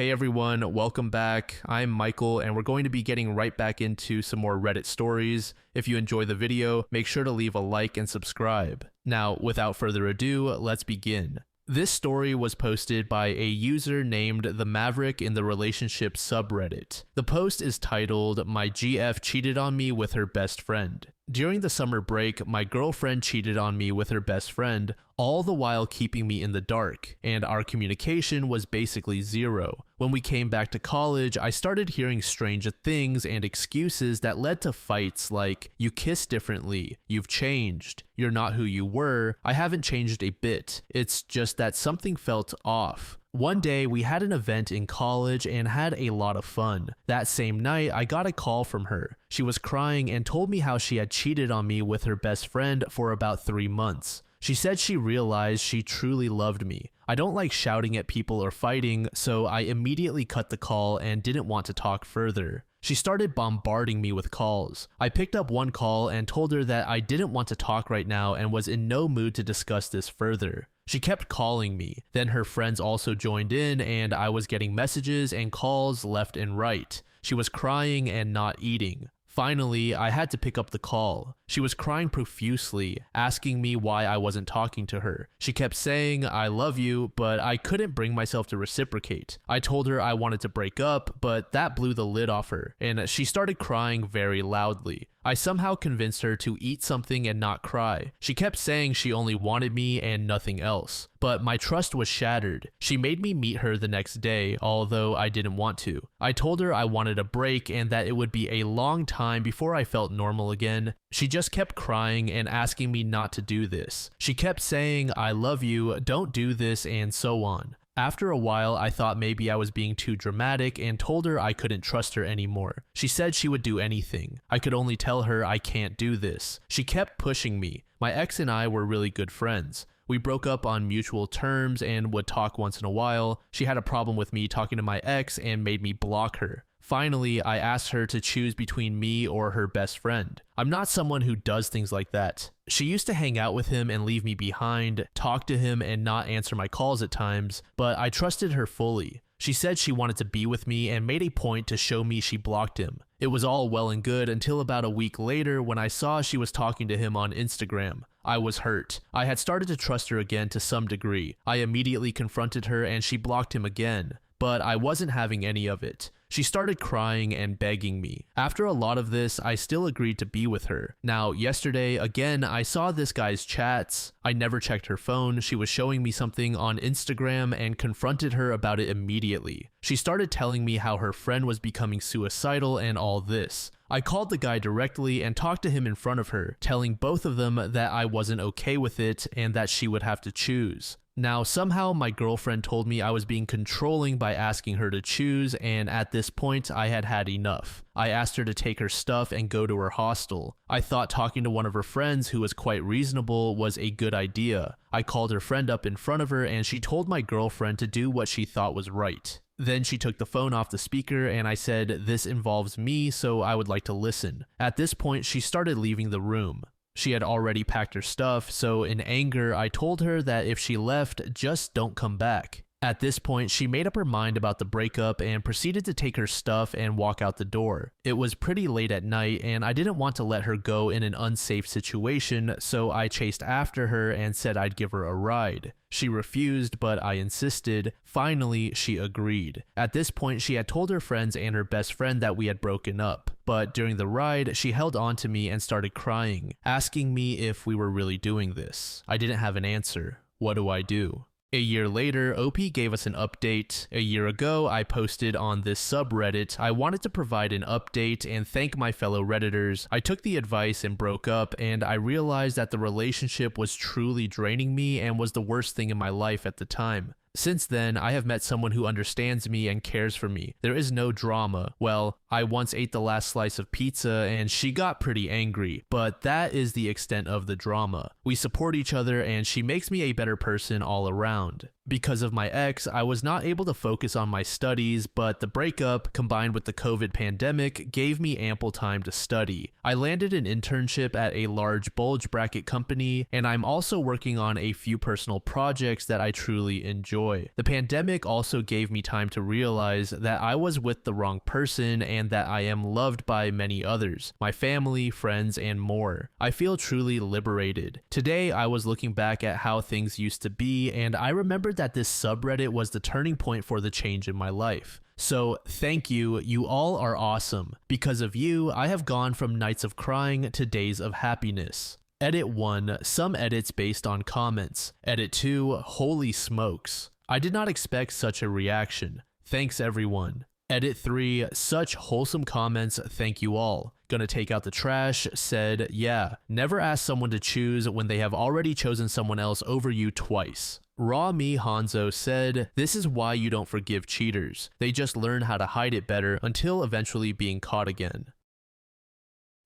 Hey everyone, welcome back. I'm Michael and we're going to be getting right back into some more Reddit stories. If you enjoy the video, make sure to leave a like and subscribe. Now, without further ado, let's begin. This story was posted by a user named The Maverick in the Relationship subreddit. The post is titled, "My GF cheated on me with her best friend." During the summer break, my girlfriend cheated on me with her best friend, all the while keeping me in the dark, and our communication was basically zero. When we came back to college, I started hearing strange things and excuses that led to fights like, "You kiss differently," "You've changed," "You're not who you were," "I haven't changed a bit." It's just that something felt off. One day, we had an event in college and had a lot of fun. That same night, I got a call from her. She was crying and told me how she had cheated on me with her best friend for about 3 months. She said she realized she truly loved me. I don't like shouting at people or fighting, so I immediately cut the call and didn't want to talk further. She started bombarding me with calls. I picked up one call and told her that I didn't want to talk right now and was in no mood to discuss this further. She kept calling me. Then her friends also joined in and I was getting messages and calls left and right. She was crying and not eating. Finally, I had to pick up the call. She was crying profusely, asking me why I wasn't talking to her. She kept saying, "I love you," but I couldn't bring myself to reciprocate. I told her I wanted to break up, but that blew the lid off her, and she started crying very loudly. I somehow convinced her to eat something and not cry. She kept saying she only wanted me and nothing else. But my trust was shattered. She made me meet her the next day, although I didn't want to. I told her I wanted a break and that it would be a long time before I felt normal again. She just kept crying and asking me not to do this. She kept saying, "I love you, don't do this," and so on. After a while, I thought maybe I was being too dramatic and told her I couldn't trust her anymore. She said she would do anything. I could only tell her I can't do this. She kept pushing me. My ex and I were really good friends. We broke up on mutual terms and would talk once in a while. She had a problem with me talking to my ex and made me block her. Finally, I asked her to choose between me or her best friend. I'm not someone who does things like that. She used to hang out with him and leave me behind, talk to him and not answer my calls at times, but I trusted her fully. She said she wanted to be with me and made a point to show me she blocked him. It was all well and good until about a week later when I saw she was talking to him on Instagram. I was hurt. I had started to trust her again to some degree. I immediately confronted her and she blocked him again, but I wasn't having any of it. She started crying and begging me. After a lot of this, I still agreed to be with her. Now, yesterday, again, I saw this guy's chats. I never checked her phone. She was showing me something on Instagram and confronted her about it immediately. She started telling me how her friend was becoming suicidal and all this. I called the guy directly and talked to him in front of her, telling both of them that I wasn't okay with it and that she would have to choose. Now, somehow my girlfriend told me I was being controlling by asking her to choose, and at this point, I had had enough. I asked her to take her stuff and go to her hostel. I thought talking to one of her friends who was quite reasonable was a good idea. I called her friend up in front of her and she told my girlfriend to do what she thought was right. Then she took the phone off the speaker and I said, "This involves me, so I would like to listen." At this point, she started leaving the room. She had already packed her stuff, so in anger, I told her that if she left, just don't come back. At this point, she made up her mind about the breakup and proceeded to take her stuff and walk out the door. It was pretty late at night and I didn't want to let her go in an unsafe situation, so I chased after her and said I'd give her a ride. She refused, but I insisted. Finally, she agreed. At this point, she had told her friends and her best friend that we had broken up. But during the ride, she held on to me and started crying, asking me if we were really doing this. I didn't have an answer. What do I do? A year later, OP gave us an update. A year ago, I posted on this subreddit. I wanted to provide an update and thank my fellow Redditors. I took the advice and broke up, and I realized that the relationship was truly draining me and was the worst thing in my life at the time. Since then, I have met someone who understands me and cares for me. There is no drama. Well, I once ate the last slice of pizza and she got pretty angry, but that is the extent of the drama. We support each other and she makes me a better person all around. Because of my ex, I was not able to focus on my studies, but the breakup, combined with the COVID pandemic, gave me ample time to study. I landed an internship at a large bulge bracket company, and I'm also working on a few personal projects that I truly enjoy. The pandemic also gave me time to realize that I was with the wrong person and that I am loved by many others, my family, friends, and more. I feel truly liberated. Today, I was looking back at how things used to be, and I remembered that this subreddit was the turning point for the change in my life. So thank you, you all are awesome. Because of you, I have gone from nights of crying to days of happiness. Edit 1, some edits based on comments. Edit 2, holy smokes. I did not expect such a reaction. Thanks everyone. Edit 3, such wholesome comments, thank you all. Gonna take out the trash, said, yeah, never ask someone to choose when they have already chosen someone else over you twice. Raw Me Hanzo said, this is why you don't forgive cheaters. They just learn how to hide it better until eventually being caught again.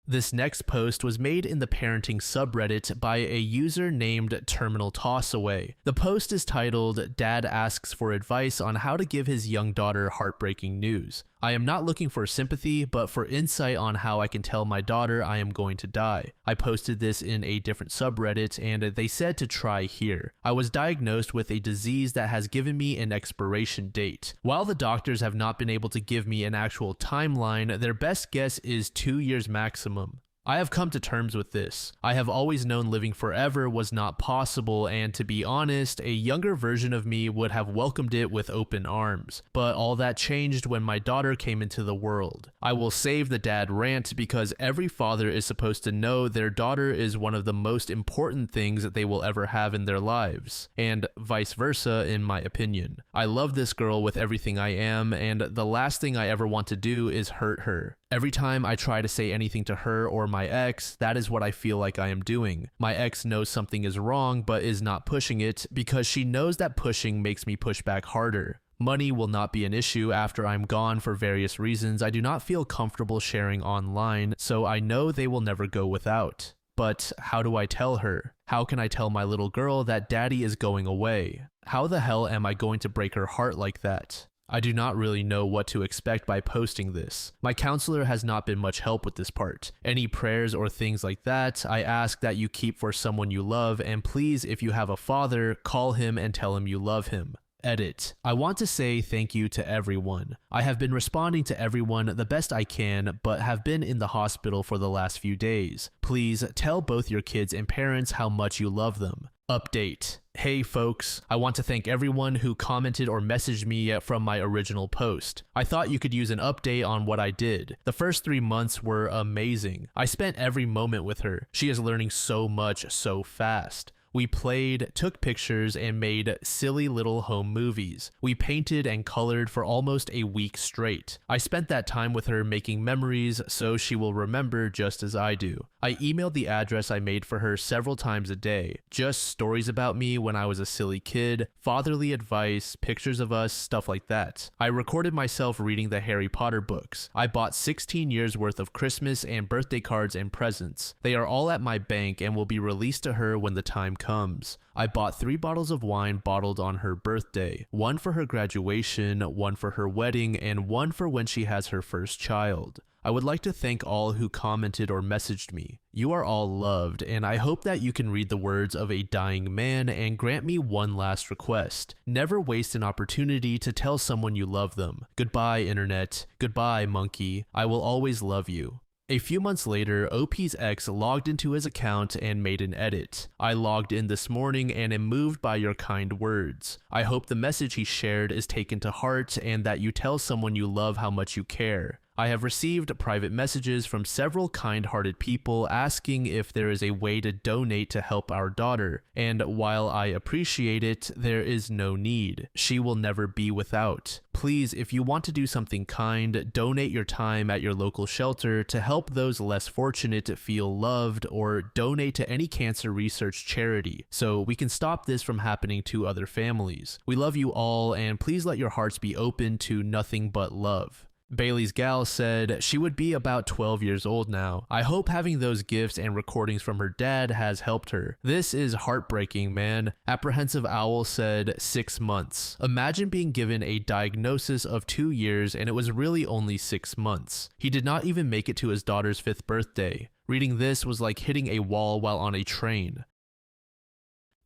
This next post was made in the parenting subreddit by a user named Terminal Tossaway. The post is titled, Dad Asks for Advice on How to Give His Young Daughter Heartbreaking News. I am not looking for sympathy, but for insight on how I can tell my daughter I am going to die. I posted this in a different subreddit and they said to try here. I was diagnosed with a disease that has given me an expiration date. While the doctors have not been able to give me an actual timeline, their best guess is 2 years maximum. I have come to terms with this. I have always known living forever was not possible, and to be honest, a younger version of me would have welcomed it with open arms. But all that changed when my daughter came into the world. I will save the dad rant because every father is supposed to know their daughter is one of the most important things that they will ever have in their lives, and vice versa in my opinion. I love this girl with everything I am, and the last thing I ever want to do is hurt her. Every time I try to say anything to her or my ex, that is what I feel like I am doing. My ex knows something is wrong but is not pushing it because she knows that pushing makes me push back harder. Money will not be an issue after I'm gone for various reasons I do not feel comfortable sharing online, so I know they will never go without. But how do I tell her? How can I tell my little girl that daddy is going away? How the hell am I going to break her heart like that? I do not really know what to expect by posting this. My counselor has not been much help with this part. Any prayers or things like that, I ask that you keep for someone you love, and please, if you have a father, call him and tell him you love him. Edit. I want to say thank you to everyone. I have been responding to everyone the best I can, but have been in the hospital for the last few days. Please tell both your kids and parents how much you love them. Update. Hey folks, I want to thank everyone who commented or messaged me from my original post. I thought you could use an update on what I did. The first 3 months were amazing. I spent every moment with her. She is learning so much so fast. We played, took pictures, and made silly little home movies. We painted and colored for almost a week straight. I spent that time with her making memories so she will remember just as I do. I emailed the address I made for her several times a day. Just stories about me when I was a silly kid, fatherly advice, pictures of us, stuff like that. I recorded myself reading the Harry Potter books. I bought 16 years worth of Christmas and birthday cards and presents. They are all at my bank and will be released to her when the time comes. I bought 3 bottles of wine bottled on her birthday, 1 for her graduation, 1 for her wedding, and 1 for when she has her first child. I would like to thank all who commented or messaged me. You are all loved, and I hope that you can read the words of a dying man and grant me one last request. Never waste an opportunity to tell someone you love them. Goodbye, internet. Goodbye, monkey. I will always love you. A few months later, OP's ex logged into his account and made an edit. I logged in this morning and am moved by your kind words. I hope the message he shared is taken to heart and that you tell someone you love how much you care. I have received private messages from several kind-hearted people asking if there is a way to donate to help our daughter, and while I appreciate it, there is no need. She will never be without. Please, if you want to do something kind, donate your time at your local shelter to help those less fortunate feel loved, or donate to any cancer research charity, so we can stop this from happening to other families. We love you all, and please let your hearts be open to nothing but love. Bailey's gal said she would be about 12 years old now. I hope having those gifts and recordings from her dad has helped her. This is heartbreaking, man. Apprehensive Owl said 6 months. Imagine being given a diagnosis of 2 years and it was really only 6 months. He did not even make it to his daughter's 5th birthday. Reading this was like hitting a wall while on a train.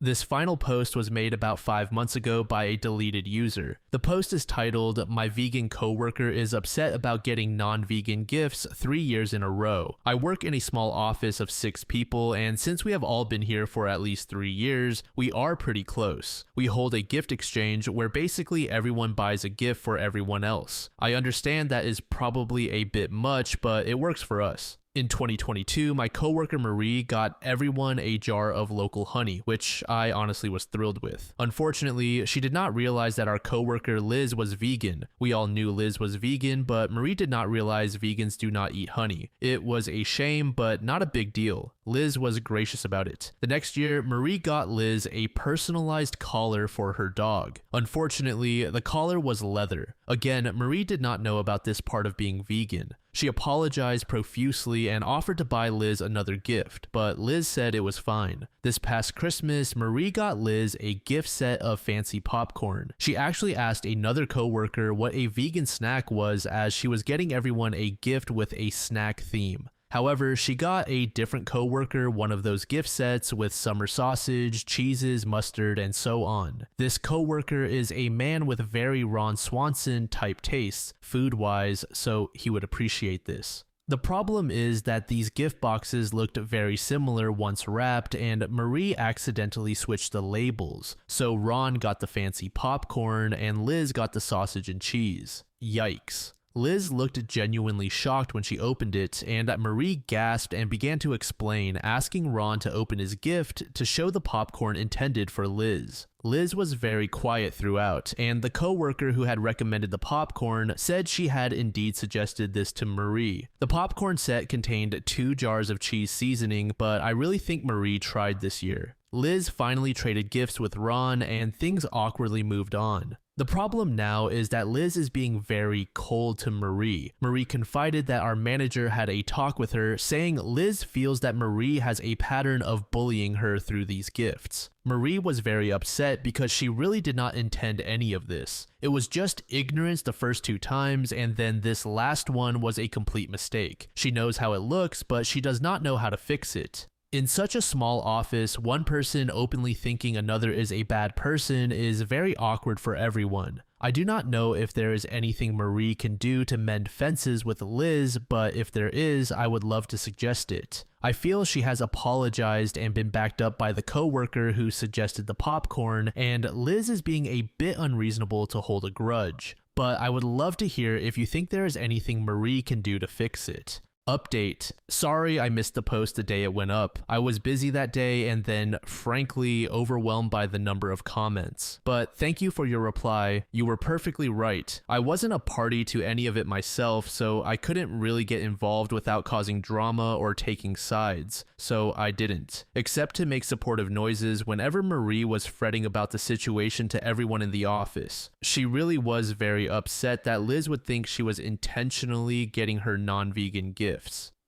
This final post was made about 5 months ago by a deleted user. The post is titled, "My vegan coworker is upset about getting non-vegan gifts 3 years in a row. I work in a small office of 6 people, and since we have all been here for at least 3 years, we are pretty close. We hold a gift exchange where basically everyone buys a gift for everyone else. I understand that is probably a bit much, but it works for us. In 2022, my coworker Marie got everyone a jar of local honey, which I honestly was thrilled with. Unfortunately, she did not realize that our coworker Liz was vegan. We all knew Liz was vegan, but Marie did not realize vegans do not eat honey. It was a shame, but not a big deal. Liz was gracious about it. The next year, Marie got Liz a personalized collar for her dog. Unfortunately, the collar was leather. Again, Marie did not know about this part of being vegan. She apologized profusely and offered to buy Liz another gift, but Liz said it was fine. This past Christmas, Marie got Liz a gift set of fancy popcorn. She actually asked another coworker what a vegan snack was, as she was getting everyone a gift with a snack theme. However, she got a different coworker one of those gift sets with summer sausage, cheeses, mustard, and so on. This coworker is a man with very Ron Swanson type tastes, food-wise, so he would appreciate this. The problem is that these gift boxes looked very similar once wrapped, and Marie accidentally switched the labels. So Ron got the fancy popcorn and Liz got the sausage and cheese. Yikes. Liz looked genuinely shocked when she opened it, and Marie gasped and began to explain, asking Ron to open his gift to show the popcorn intended for Liz. Liz was very quiet throughout, and the coworker who had recommended the popcorn said she had indeed suggested this to Marie. The popcorn set contained 2 jars of cheese seasoning, but I really think Marie tried this year. Liz finally traded gifts with Ron, and things awkwardly moved on. The problem now is that Liz is being very cold to Marie. Marie confided that our manager had a talk with her, saying Liz feels that Marie has a pattern of bullying her through these gifts. Marie was very upset because she really did not intend any of this. It was just ignorance the first 2 times, and then this last one was a complete mistake. She knows how it looks, but she does not know how to fix it. In such a small office, one person openly thinking another is a bad person is very awkward for everyone. I do not know if there is anything Marie can do to mend fences with Liz, but if there is, I would love to suggest it. I feel she has apologized and been backed up by the coworker who suggested the popcorn, and Liz is being a bit unreasonable to hold a grudge. But I would love to hear if you think there is anything Marie can do to fix it. Update. Sorry I missed the post the day it went up. I was busy that day and then, frankly, overwhelmed by the number of comments. But thank you for your reply. You were perfectly right. I wasn't a party to any of it myself, so I couldn't really get involved without causing drama or taking sides. So I didn't. Except to make supportive noises whenever Marie was fretting about the situation to everyone in the office. She really was very upset that Liz would think she was intentionally getting her non-vegan gift.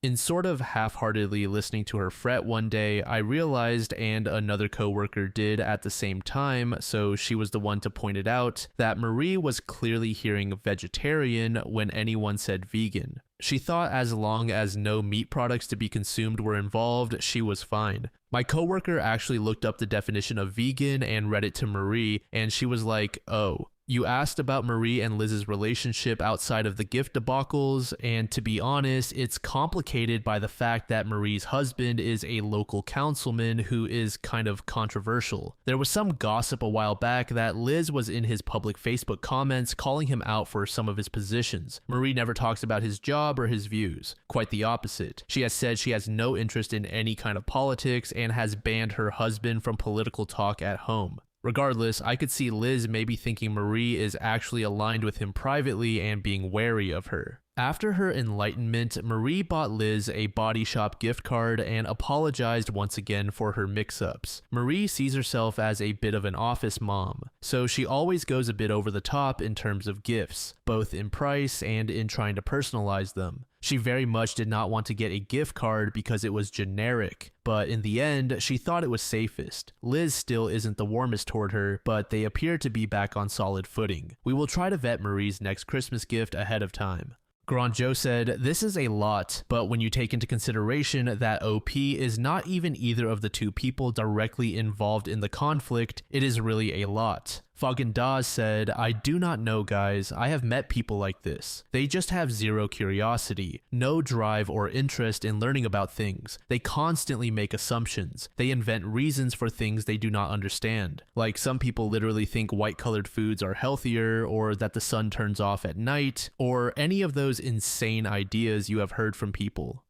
In sort of half-heartedly listening to her fret one day, I realized, and another coworker did at the same time, so she was the one to point it out, that Marie was clearly hearing vegetarian when anyone said vegan. She thought as long as no meat products to be consumed were involved, she was fine. My coworker actually looked up the definition of vegan and read it to Marie, and she was like, "Oh. You asked about Marie and Liz's relationship outside of the gift debacles, and to be honest, it's complicated by the fact that Marie's husband is a local councilman who is kind of controversial. There was some gossip a while back that Liz was in his public Facebook comments calling him out for some of his positions. Marie never talks about his job or his views. Quite the opposite. She has said she has no interest in any kind of politics and has banned her husband from political talk at home. Regardless, I could see Liz maybe thinking Marie is actually aligned with him privately and being wary of her. After her enlightenment, Marie bought Liz a Body Shop gift card and apologized once again for her mix-ups. Marie sees herself as a bit of an office mom, so she always goes a bit over the top in terms of gifts, both in price and in trying to personalize them. She very much did not want to get a gift card because it was generic, but in the end, she thought it was safest. Liz still isn't the warmest toward her, but they appear to be back on solid footing. We will try to vet Marie's next Christmas gift ahead of time. Grand Joe said, "This is a lot, but when you take into consideration that OP is not even either of the two people directly involved in the conflict, it is really a lot." Foggin Dawes said, "I do not know, guys. I have met people like this. They just have zero curiosity, no drive or interest in learning about things. They constantly make assumptions. They invent reasons for things they do not understand. Like some people literally think white-colored foods are healthier, or that the sun turns off at night, or any of those insane ideas you have heard from people."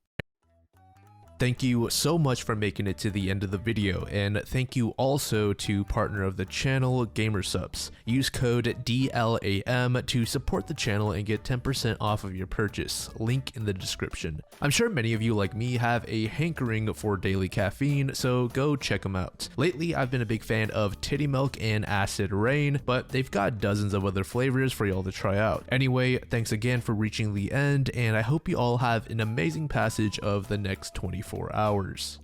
Thank you so much for making it to the end of the video, and thank you also to partner of the channel, GamerSupps. Use code DLAM to support the channel and get 10% off of your purchase, link in the description. I'm sure many of you like me have a hankering for daily caffeine, so go check them out. Lately, I've been a big fan of Titty Milk and Acid Rain, but they've got dozens of other flavors for y'all to try out. Anyway, thanks again for reaching the end, and I hope you all have an amazing passage of the next 24 hours.